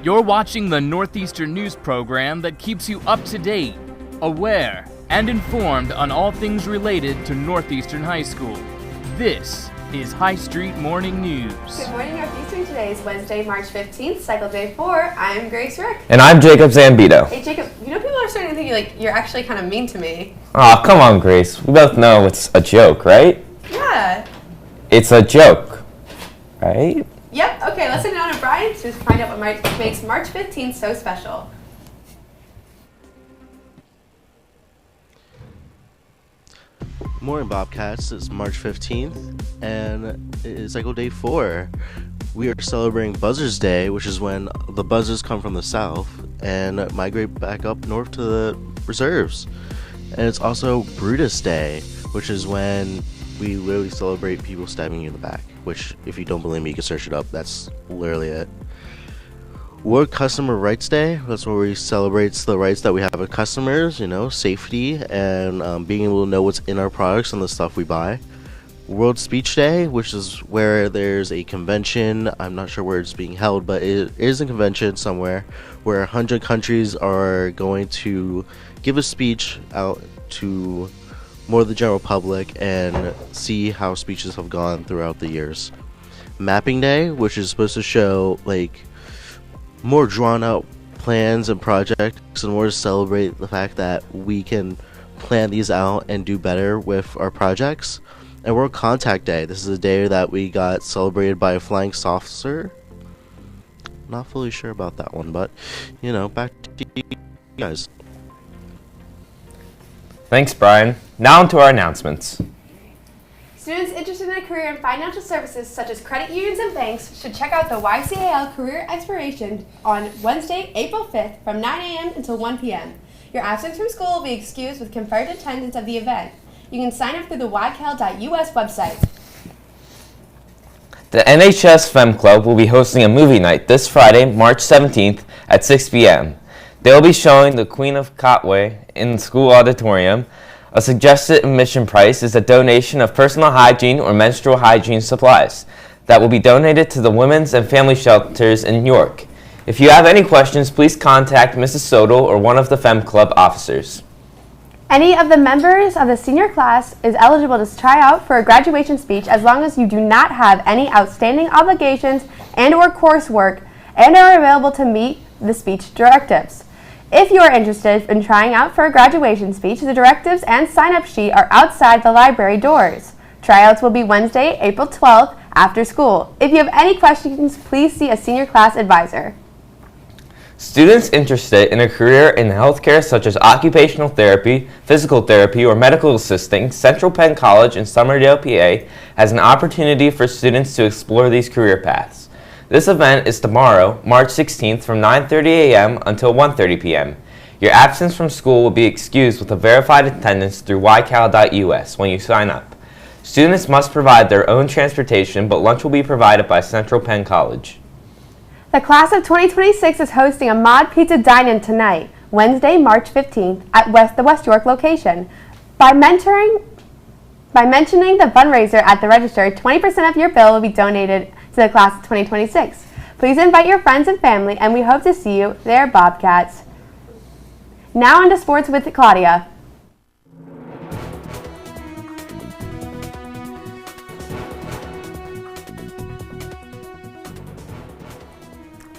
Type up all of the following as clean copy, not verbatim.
You're watching the Northeastern News program that keeps you up to date, aware, and informed on all things related to Northeastern High School. This is High Street Morning News. Good morning, Northeastern. Today is Wednesday, March 15th, cycle day 4. I'm Grace Rick. And I'm Jacob Zambito. Hey, Jacob, you know people are starting to think you're actually kind of mean to me. Aw, come on, Grace. We both know it's a joke, right? Yeah. It's a joke, right? Yep. Okay, let's sit down to Brian to find out what makes March 15th so special. Morning, Bobcats. It's March 15th, and it is cycle day 4. We are celebrating Buzzards Day, which is when the buzzards come from the south and migrate back up north to the reserves. And it's also Brutus Day, which is when we literally celebrate people stabbing you in the back, which, if you don't believe me, you can search it up. That's literally it. World Customer Rights Day, that's where we celebrate the rights that we have as customers, safety, and being able to know what's in our products and the stuff we buy. World Speech Day, which is where there's a convention, I'm not sure where it's being held, but it is a convention somewhere where 100 countries are going to give a speech out to more of the general public and see how speeches have gone throughout the years. Mapping Day, which is supposed to show more drawn out plans and projects in order to celebrate the fact that we can plan these out and do better with our projects. And World Contact Day, this is a day that we got celebrated by a flying saucer. Not fully sure about that one, but back to you guys. Thanks, Brian. Now to our announcements. Students interested in a career in financial services such as credit unions and banks should check out the YCAL Career Exploration on Wednesday, April 5th from 9 a.m. until 1 p.m. Your absence from school will be excused with confirmed attendance of the event. You can sign up through the YCAL.us website. The NHS Femme Club will be hosting a movie night this Friday, March 17th at 6 p.m. They will be showing The Queen of Katwe in the school auditorium. A suggested admission price is a donation of personal hygiene or menstrual hygiene supplies that will be donated to the women's and family shelters in York. If you have any questions, please contact Mrs. Sodal or one of the Femme Club officers. Any of the members of the senior class is eligible to try out for a graduation speech as long as you do not have any outstanding obligations and or coursework and are available to meet the speech directives. If you are interested in trying out for a graduation speech, the directives and sign-up sheet are outside the library doors. Tryouts will be Wednesday, April 12th after school. If you have any questions, please see a senior class advisor. Students interested in a career in healthcare such as occupational therapy, physical therapy, or medical assisting, Central Penn College in Somerdale, PA has an opportunity for students to explore these career paths. This event is tomorrow, March 16th from 9:30 a.m. until 1:30 p.m. Your absence from school will be excused with a verified attendance through ycal.us when you sign up. Students must provide their own transportation, but lunch will be provided by Central Penn College. The class of 2026 is hosting a Mod Pizza Dine-In tonight, Wednesday, March 15th at the West York location. By mentioning the fundraiser at the register, 20% of your bill will be donated to the class of 2026. Please invite your friends and family, and we hope to see you there, Bobcats. Now on to sports with Claudia.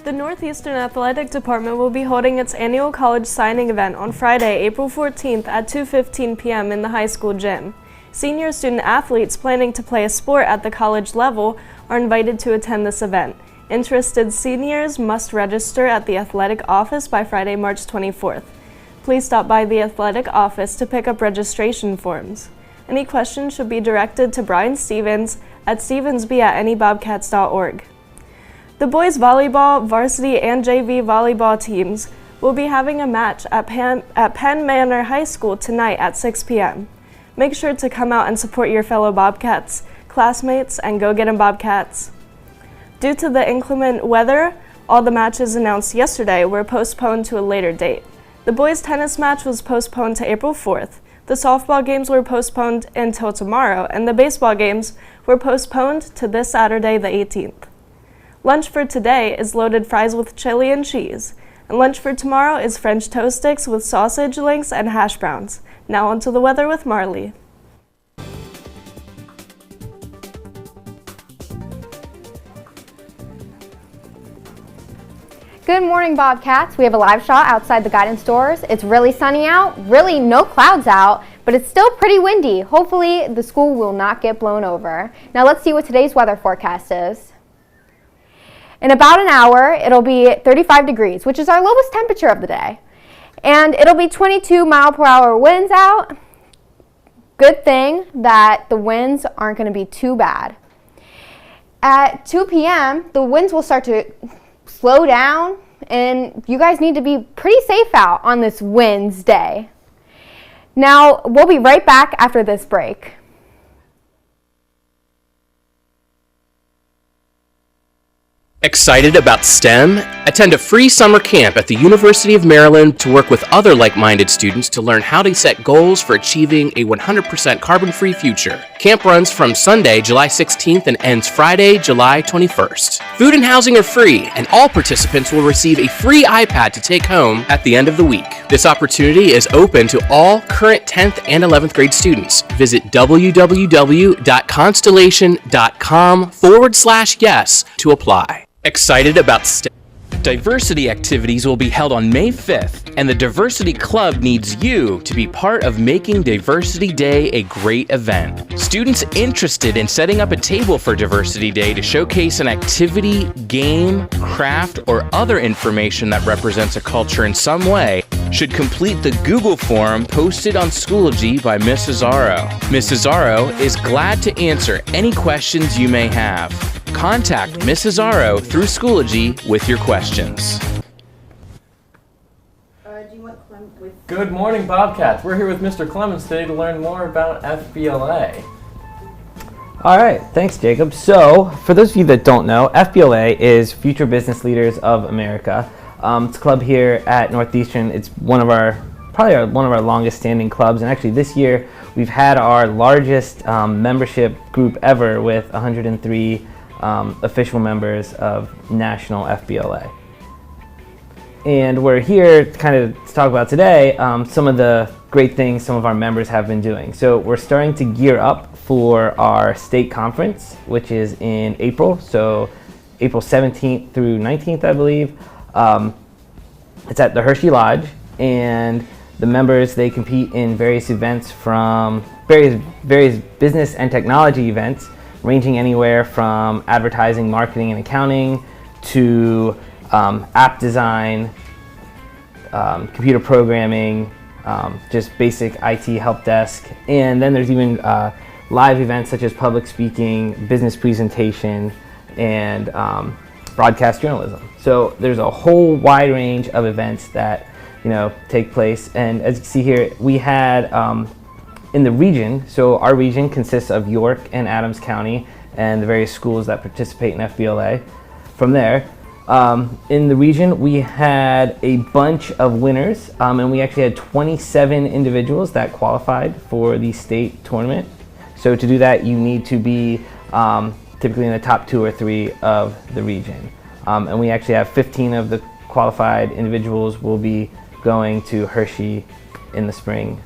The Northeastern Athletic Department will be holding its annual college signing event on Friday, April 14th at 2:15 p.m. in the high school gym. Senior student athletes planning to play a sport at the college level are invited to attend this event. Interested seniors must register at the athletic office by Friday, March 24th. Please stop by the athletic office to pick up registration forms. Any questions should be directed to Brian Stevens at stevensb@anybobcats.org. The boys volleyball, varsity, and JV volleyball teams will be having a match at Penn Manor High School tonight at 6 p.m. Make sure to come out and support your fellow Bobcats, classmates, and go get 'em Bobcats. Due to the inclement weather, all the matches announced yesterday were postponed to a later date. The boys tennis match was postponed to April 4th. The softball games were postponed until tomorrow, and the baseball games were postponed to this Saturday, the 18th. Lunch for today is loaded fries with chili and cheese. And lunch for tomorrow is French toast sticks with sausage links and hash browns. Now onto the weather with Marley. Good morning, Bobcats. We have a live shot outside the guidance doors. It's really sunny out, really no clouds out, but it's still pretty windy. Hopefully the school will not get blown over. Now let's see what today's weather forecast is. In about an hour, it'll be 35 degrees, which is our lowest temperature of the day. And it'll be 22-mile-per-hour winds out. Good thing that the winds aren't going to be too bad. At 2 p.m., the winds will start to slow down, and you guys need to be pretty safe out on this Wednesday. Now, we'll be right back after this break. Excited about STEM? Attend a free summer camp at the University of Maryland to work with other like-minded students to learn how to set goals for achieving a 100% carbon-free future. Camp runs from Sunday, July 16th and ends Friday, July 21st. Food and housing are free, and all participants will receive a free iPad to take home at the end of the week. This opportunity is open to all current 10th and 11th grade students. Visit www.constellation.com/yes to apply. Excited about STEM? Diversity activities will be held on May 5th, and the Diversity Club needs you to be part of making Diversity Day a great event. Students interested in setting up a table for Diversity Day to showcase an activity, game, craft, or other information that represents a culture in some way should complete the Google form posted on Schoology by Mrs. Aro. Mrs. Aro is glad to answer any questions you may have. Contact Mrs. Aro through Schoology with your questions. Good morning, Bobcats. We're here with Mr. Clemens today to learn more about FBLA. All right, thanks, Jacob. So, for those of you that don't know, FBLA is Future Business Leaders of America. It's a club here at Northeastern. It's one of our longest standing clubs, and actually this year we've had our largest membership group ever with 103 official members of National FBLA. And we're here to talk about today some of the great things some of our members have been doing. So we're starting to gear up for our state conference, which is in April. So April 17th through 19th, I believe. It's at the Hershey Lodge, and the members, they compete in various events, from various business and technology events, ranging anywhere from advertising, marketing, and accounting to app design, computer programming, just basic IT help desk. And then there's even live events such as public speaking, business presentation, and broadcast journalism. So there's a whole wide range of events that take place. And as you see here, we had in the region, so our region consists of York and Adams County and the various schools that participate in FBLA. From there, in the region, we had a bunch of winners, and we actually had 27 individuals that qualified for the state tournament. So to do that, you need to be typically in the top 2 or 3 of the region. And we actually have 15 of the qualified individuals will be going to Hershey in the spring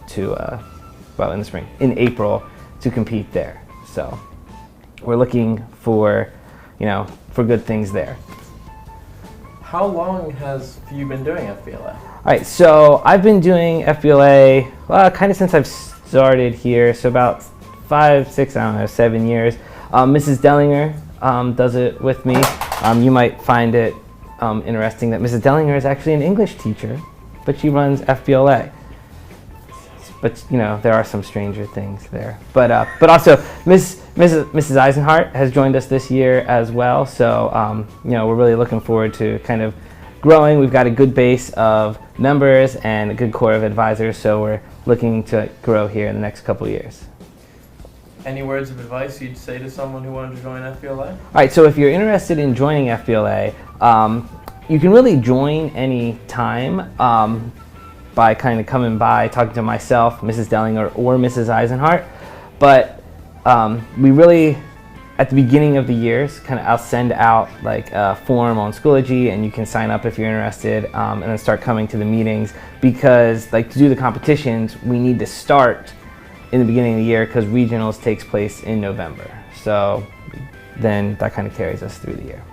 in April to compete there. So we're looking for good things there. How long have you been doing FBLA? All right, so I've been doing FBLA kind of since I've started here, so about 5, 6, 7 years. Mrs. Dellinger does it with me. You might find it interesting that Mrs. Dellinger is actually an English teacher, but she runs FBLA. But there are some stranger things there. But also Mrs. Eisenhart has joined us this year as well. So we're really looking forward to kind of growing. We've got a good base of members and a good core of advisors. So we're looking to grow here in the next couple of years. Any words of advice you'd say to someone who wanted to join FBLA? All right. So if you're interested in joining FBLA, you can really join any time. By kind of coming by, talking to myself, Mrs. Dellinger, or Mrs. Eisenhart. But we really at the beginning of the years, I'll send out like a form on Schoology, and you can sign up if you're interested, and then start coming to the meetings, because like to do the competitions, we need to start in the beginning of the year because regionals takes place in November. So then that kind of carries us through the year.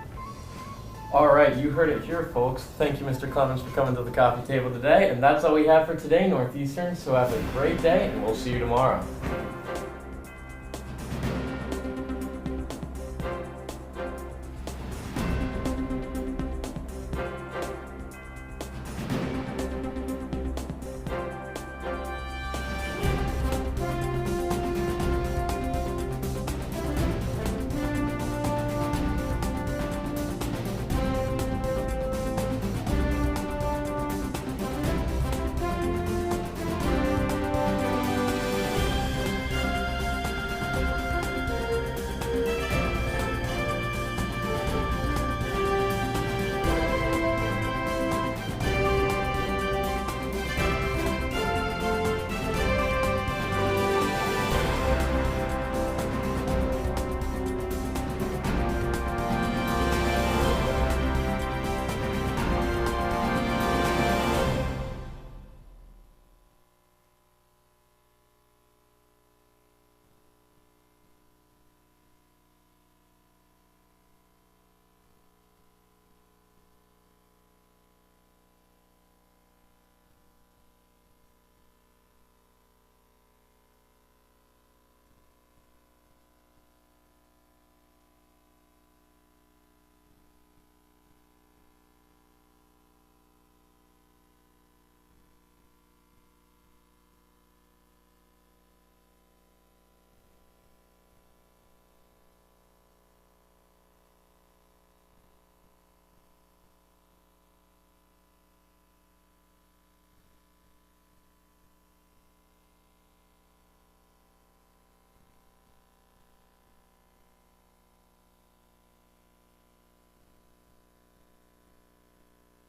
All right, you heard it here, folks. Thank you, Mr. Clemens, for coming to the coffee table today. And that's all we have for today, Northeastern. So have a great day, and we'll see you tomorrow.